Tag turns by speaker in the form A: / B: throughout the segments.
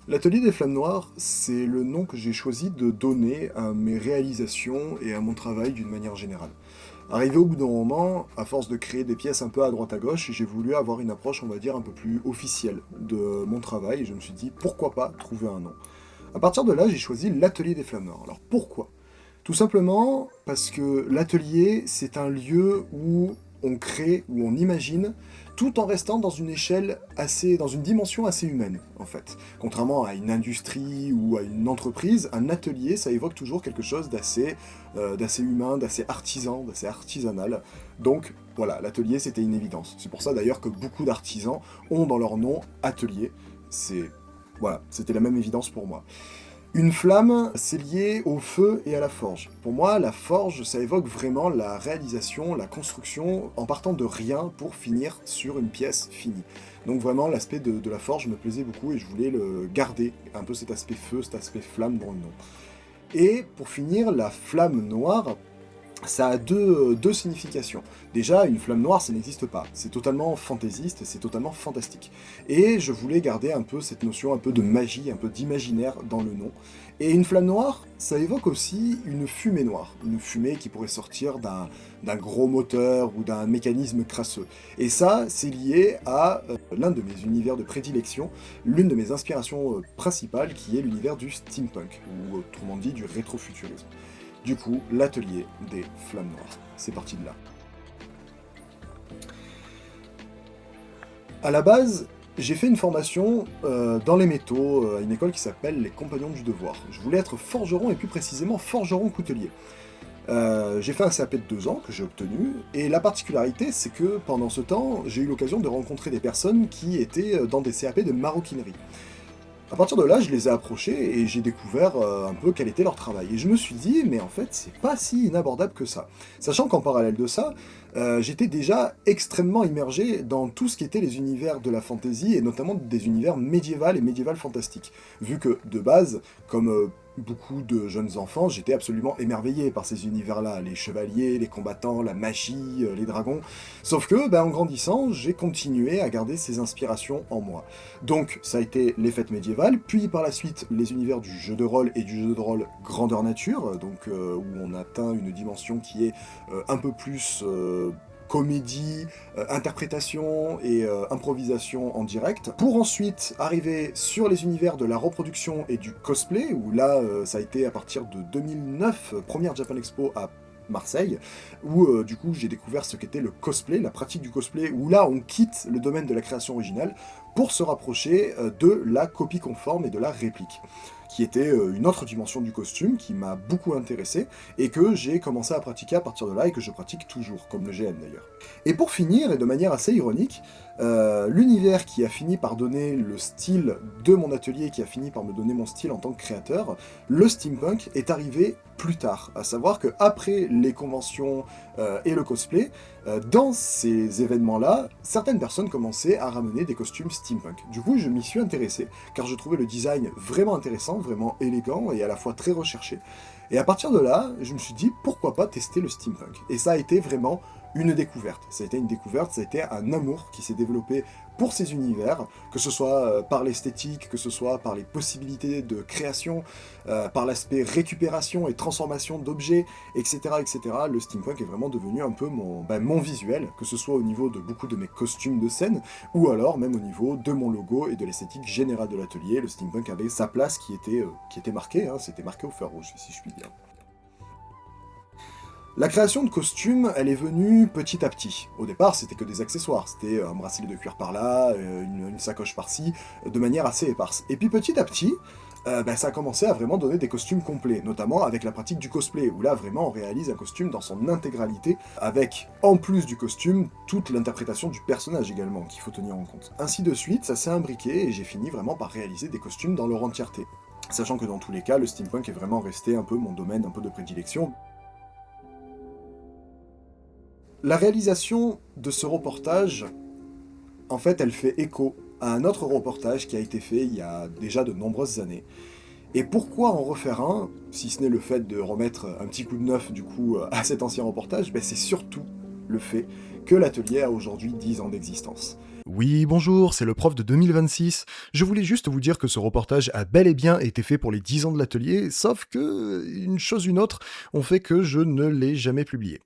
A: L'Atelier des Flammes Noires, c'est le nom que j'ai choisi de donner à mes réalisations et à mon travail d'une manière générale. Arrivé au bout d'un moment, à force de créer des pièces un peu à droite à gauche, j'ai voulu avoir une approche, on va dire, un peu plus officielle de mon travail, et je me suis dit, pourquoi pas trouver un nom. À partir de là, j'ai choisi l'Atelier des Flammes Noires. Alors pourquoi? Tout simplement parce que l'atelier, c'est un lieu où on crée, où on imagine, tout en restant dans une échelle assez, dans une dimension assez humaine, en fait. Contrairement à une industrie ou à une entreprise, un atelier, ça évoque toujours quelque chose d'assez humain, d'assez artisan, d'assez artisanal. Donc, voilà, l'atelier, c'était une évidence. C'est pour ça d'ailleurs que beaucoup d'artisans ont dans leur nom atelier. Voilà, c'était la même évidence pour moi. Une flamme, c'est lié au feu et à la forge. Pour moi, la forge, ça évoque vraiment la réalisation, la construction, en partant de rien pour finir sur une pièce finie. Donc vraiment, l'aspect de la forge me plaisait beaucoup et je voulais le garder, un peu cet aspect feu, cet aspect flamme dans le nom. Et pour finir, la flamme noire, ça a deux significations. Déjà, une flamme noire, ça n'existe pas. C'est totalement fantaisiste, c'est totalement fantastique. Et je voulais garder un peu cette notion un peu de magie, un peu d'imaginaire dans le nom. Et une flamme noire, ça évoque aussi une fumée noire. Une fumée qui pourrait sortir d'un gros moteur ou d'un mécanisme crasseux. Et ça, c'est lié à l'un de mes univers de prédilection, l'une de mes inspirations principales, qui est l'univers du steampunk, ou autrement dit du rétrofuturisme. Du coup, l'atelier des Flammes Noires. C'est parti de là. À la base, j'ai fait une formation dans les métaux, à une école qui s'appelle les Compagnons du Devoir. Je voulais être forgeron, et plus précisément forgeron coutelier. J'ai fait un CAP de 2 ans que j'ai obtenu, et la particularité, c'est que pendant ce temps, j'ai eu l'occasion de rencontrer des personnes qui étaient dans des CAP de maroquinerie. À partir de là, je les ai approchés et j'ai découvert un peu quel était leur travail. Et je me suis dit, mais en fait, c'est pas si inabordable que ça. Sachant qu'en parallèle de ça, j'étais déjà extrêmement immergé dans tout ce qui était les univers de la fantasy, et notamment des univers médiéval et médiéval fantastique. Vu que, de base, comme beaucoup de jeunes enfants, j'étais absolument émerveillé par ces univers-là, les chevaliers, les combattants, la magie, les dragons. Sauf que, en grandissant, j'ai continué à garder ces inspirations en moi. Donc, ça a été les fêtes médiévales, puis par la suite, les univers du jeu de rôle et du jeu de rôle grandeur nature, donc où on atteint une dimension qui est un peu plus comédie, interprétation et improvisation en direct, pour ensuite arriver sur les univers de la reproduction et du cosplay, où là, ça a été à partir de 2009, première Japan Expo à Marseille, où du coup j'ai découvert ce qu'était le cosplay, la pratique du cosplay, où là on quitte le domaine de la création originale pour se rapprocher de la copie conforme et de la réplique, qui était une autre dimension du costume qui m'a beaucoup intéressé et que j'ai commencé à pratiquer à partir de là et que je pratique toujours, comme le GN d'ailleurs. Et pour finir, et de manière assez ironique, l'univers qui a fini par donner le style de mon atelier, qui a fini par me donner mon style en tant que créateur, le steampunk, est arrivé plus tard. À savoir qu'après les conventions et le cosplay, dans ces événements-là, certaines personnes commençaient à ramener des costumes steampunk. Du coup, je m'y suis intéressé, car je trouvais le design vraiment intéressant, vraiment élégant et à la fois très recherché. Et à partir de là, je me suis dit, pourquoi pas tester le steampunk? Et ça a été vraiment une découverte. Ça a été une découverte, ça a été un amour qui s'est développé pour ces univers, que ce soit par l'esthétique, que ce soit par les possibilités de création, par l'aspect récupération et transformation d'objets, etc., etc. Le steampunk est vraiment devenu un peu mon visuel, que ce soit au niveau de beaucoup de mes costumes de scène, ou alors même au niveau de mon logo et de l'esthétique générale de l'atelier. Le steampunk avait sa place qui était marquée, hein, c'était marqué au fer rouge, si je puis dire. La création de costumes, elle est venue petit à petit. Au départ, c'était que des accessoires. C'était un bracelet de cuir par-là, une sacoche par-ci, de manière assez éparse. Et puis petit à petit, ça a commencé à vraiment donner des costumes complets, notamment avec la pratique du cosplay, où là, vraiment, on réalise un costume dans son intégralité, avec, en plus du costume, toute l'interprétation du personnage également, qu'il faut tenir en compte. Ainsi de suite, ça s'est imbriqué, et j'ai fini vraiment par réaliser des costumes dans leur entièreté. Sachant que dans tous les cas, le steampunk est vraiment resté un peu mon domaine un peu de prédilection. La réalisation de ce reportage, en fait, elle fait écho à un autre reportage qui a été fait il y a déjà de nombreuses années. Et pourquoi en refaire un, si ce n'est le fait de remettre un petit coup de neuf du coup à cet ancien reportage, c'est surtout le fait que l'atelier a aujourd'hui 10 ans d'existence.
B: Oui, bonjour, c'est le prof de 2026. Je voulais juste vous dire que ce reportage a bel et bien été fait pour les 10 ans de l'atelier, sauf que, une chose ou une autre, ont fait que je ne l'ai jamais publié.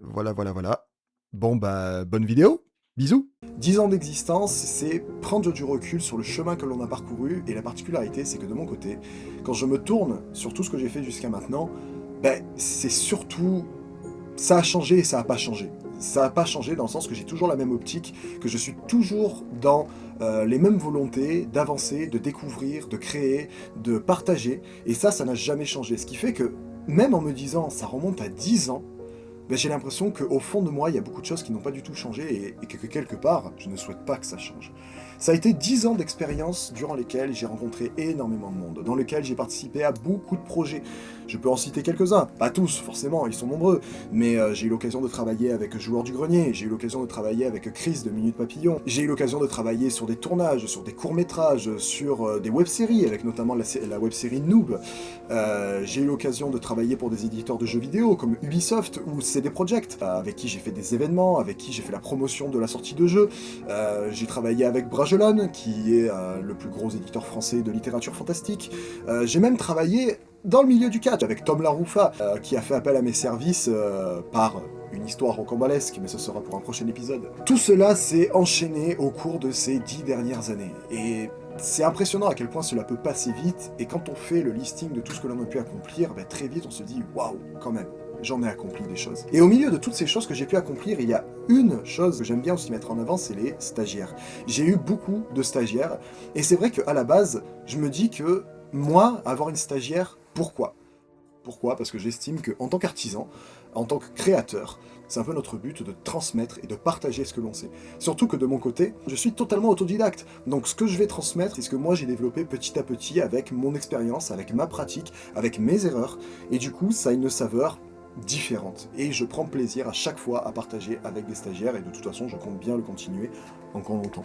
B: Voilà, voilà, voilà. Bon bah, bonne vidéo, bisous.
A: 10 ans d'existence, c'est prendre du recul sur le chemin que l'on a parcouru, et la particularité, c'est que de mon côté, quand je me tourne sur tout ce que j'ai fait jusqu'à maintenant, c'est surtout ça a changé et ça n'a pas changé. Ça n'a pas changé dans le sens que j'ai toujours la même optique, que je suis toujours dans les mêmes volontés d'avancer, de découvrir, de créer, de partager. Et ça n'a jamais changé. Ce qui fait que, même en me disant ça remonte à 10 ans, j'ai l'impression qu'au fond de moi, il y a beaucoup de choses qui n'ont pas du tout changé et que quelque part, je ne souhaite pas que ça change. Ça a été 10 ans d'expérience durant lesquels j'ai rencontré énormément de monde, dans lesquels j'ai participé à beaucoup de projets. Je peux en citer quelques-uns, pas tous forcément, ils sont nombreux, mais j'ai eu l'occasion de travailler avec Joueur du Grenier, j'ai eu l'occasion de travailler avec Chris de Minute Papillon, j'ai eu l'occasion de travailler sur des tournages, sur des courts-métrages, sur des web-séries, avec notamment la web-série Noob. J'ai eu l'occasion de travailler pour des éditeurs de jeux vidéo comme Ubisoft ou CD Projekt, avec qui j'ai fait des événements, avec qui j'ai fait la promotion de la sortie de jeux. J'ai travaillé avec Bragelonne, qui est le plus gros éditeur français de littérature fantastique. J'ai même travaillé dans le milieu du catch avec Tom Laroufa, qui a fait appel à mes services par une histoire rocambolesque, mais ce sera pour un prochain épisode. Tout cela s'est enchaîné au cours de ces 10 dernières années, et c'est impressionnant à quel point cela peut passer vite, et quand on fait le listing de tout ce que l'on a pu accomplir, très vite on se dit « Waouh, quand même !» J'en ai accompli des choses. Et au milieu de toutes ces choses que j'ai pu accomplir, il y a une chose que j'aime bien aussi mettre en avant, c'est les stagiaires. J'ai eu beaucoup de stagiaires, et c'est vrai qu'à la base, je me dis que moi, avoir une stagiaire, pourquoi ? Pourquoi ? Parce que j'estime qu'en tant qu'artisan, en tant que créateur, c'est un peu notre but de transmettre et de partager ce que l'on sait. Surtout que de mon côté, je suis totalement autodidacte. Donc ce que je vais transmettre, c'est ce que moi j'ai développé petit à petit avec mon expérience, avec ma pratique, avec mes erreurs. Et du coup, ça a une saveur différente. Et je prends plaisir à chaque fois à partager avec des stagiaires, et de toute façon, je compte bien le continuer encore longtemps.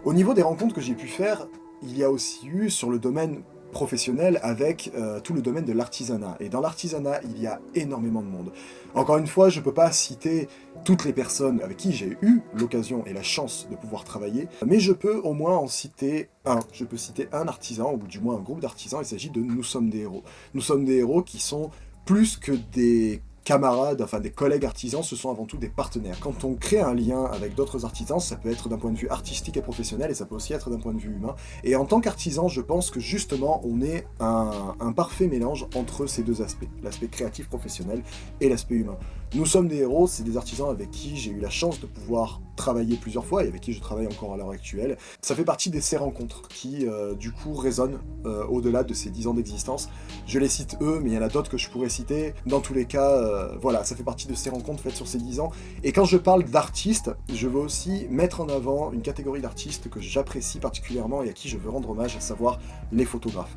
A: Au niveau des rencontres que j'ai pu faire, il y a aussi eu sur le domaine professionnel avec tout le domaine de l'artisanat. Et dans l'artisanat, il y a énormément de monde. Encore une fois, je ne peux pas citer toutes les personnes avec qui j'ai eu l'occasion et la chance de pouvoir travailler, mais je peux au moins en citer un. Je peux citer un artisan, ou du moins un groupe d'artisans. Il s'agit de Nous sommes des héros. Nous sommes des héros qui sont plus que des camarades, enfin des collègues artisans, ce sont avant tout des partenaires. Quand on crée un lien avec d'autres artisans, ça peut être d'un point de vue artistique et professionnel, et ça peut aussi être d'un point de vue humain. Et en tant qu'artisan, je pense que justement, on est un parfait mélange entre ces deux aspects, l'aspect créatif professionnel et l'aspect humain. Nous sommes des héros, c'est des artisans avec qui j'ai eu la chance de pouvoir travailler plusieurs fois, et avec qui je travaille encore à l'heure actuelle. Ça fait partie de ces rencontres qui, du coup, résonnent au-delà de ces 10 ans d'existence. Je les cite eux, mais il y en a d'autres que je pourrais citer. Dans tous les cas, voilà, ça fait partie de ces rencontres faites sur ces 10 ans. Et quand je parle d'artistes, je veux aussi mettre en avant une catégorie d'artistes que j'apprécie particulièrement et à qui je veux rendre hommage, à savoir les photographes.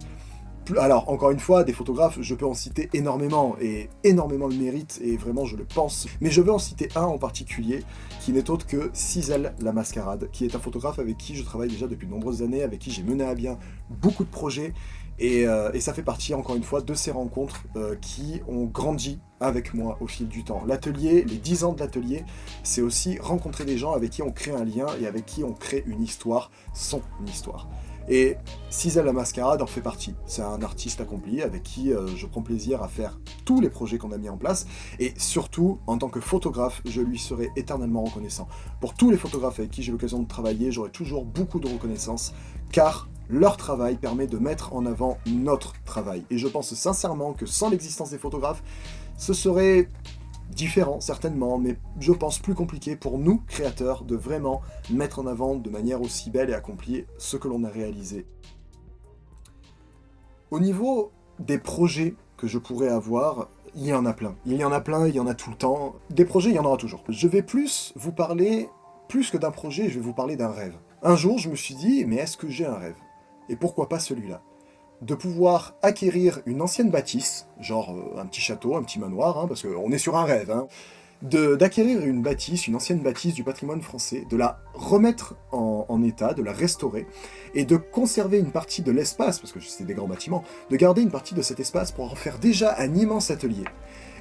A: Alors, encore une fois, des photographes, je peux en citer énormément, et énormément le mérite, et vraiment je le pense. Mais je veux en citer un en particulier, qui n'est autre que Cizel La Mascarade, qui est un photographe avec qui je travaille déjà depuis de nombreuses années, avec qui j'ai mené à bien beaucoup de projets, et ça fait partie, encore une fois, de ces rencontres qui ont grandi avec moi au fil du temps. L'atelier, les 10 ans de l'atelier, c'est aussi rencontrer des gens avec qui on crée un lien, et avec qui on crée une histoire, son histoire. Et Cizel La Mascarade en fait partie. C'est un artiste accompli avec qui je prends plaisir à faire tous les projets qu'on a mis en place. Et surtout, en tant que photographe, je lui serai éternellement reconnaissant. Pour tous les photographes avec qui j'ai l'occasion de travailler, j'aurai toujours beaucoup de reconnaissance, car leur travail permet de mettre en avant notre travail. Et je pense sincèrement que sans l'existence des photographes, ce serait différent, certainement, mais je pense plus compliqué pour nous, créateurs, de vraiment mettre en avant de manière aussi belle et accomplie ce que l'on a réalisé. Au niveau des projets que je pourrais avoir, il y en a plein. Il y en a plein, il y en a tout le temps. Des projets, il y en aura toujours. Je vais plus vous parler, plus que d'un projet, je vais vous parler d'un rêve. Un jour, je me suis dit, mais est-ce que j'ai un rêve ? Et pourquoi pas celui-là ? De pouvoir acquérir une ancienne bâtisse, genre un petit château, un petit manoir, parce qu'on est sur un rêve, d'acquérir une bâtisse, une ancienne bâtisse du patrimoine français, de la remettre en état, de la restaurer, et de conserver une partie de l'espace, parce que c'est des grands bâtiments, de garder une partie de cet espace pour en faire déjà un immense atelier.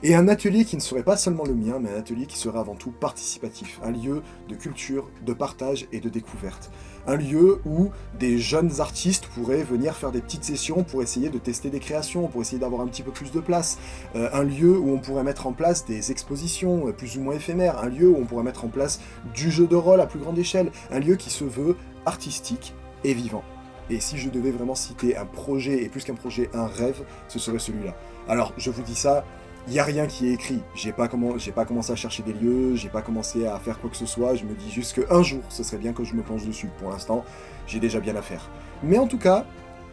A: Et un atelier qui ne serait pas seulement le mien, mais un atelier qui serait avant tout participatif, un lieu de culture, de partage et de découverte. Un lieu où des jeunes artistes pourraient venir faire des petites sessions pour essayer de tester des créations, pour essayer d'avoir un petit peu plus de place. Un lieu où on pourrait mettre en place des expositions plus ou moins éphémères. Un lieu où on pourrait mettre en place du jeu de rôle à plus grande échelle. Un lieu qui se veut artistique et vivant. Et si je devais vraiment citer un projet, et plus qu'un projet, un rêve, ce serait celui-là. Alors, je vous dis ça, il n'y a rien qui est écrit. J'ai pas commencé à chercher des lieux, j'ai pas commencé à faire quoi que ce soit, je me dis juste qu'un jour, ce serait bien que je me penche dessus. Pour l'instant, j'ai déjà bien à faire. Mais en tout cas,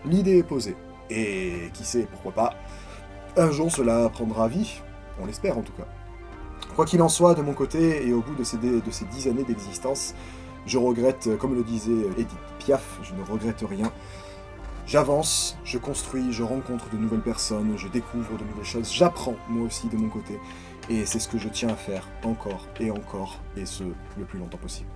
A: l'idée est posée. Et qui sait, pourquoi pas, un jour cela prendra vie. On l'espère en tout cas. Quoi qu'il en soit, de mon côté, et au bout de ces 10 années d'existence, je regrette, comme le disait Edith Piaf, je ne regrette rien. J'avance, je construis, je rencontre de nouvelles personnes, je découvre de nouvelles choses, j'apprends moi aussi de mon côté. Et c'est ce que je tiens à faire encore, et ce, le plus longtemps possible.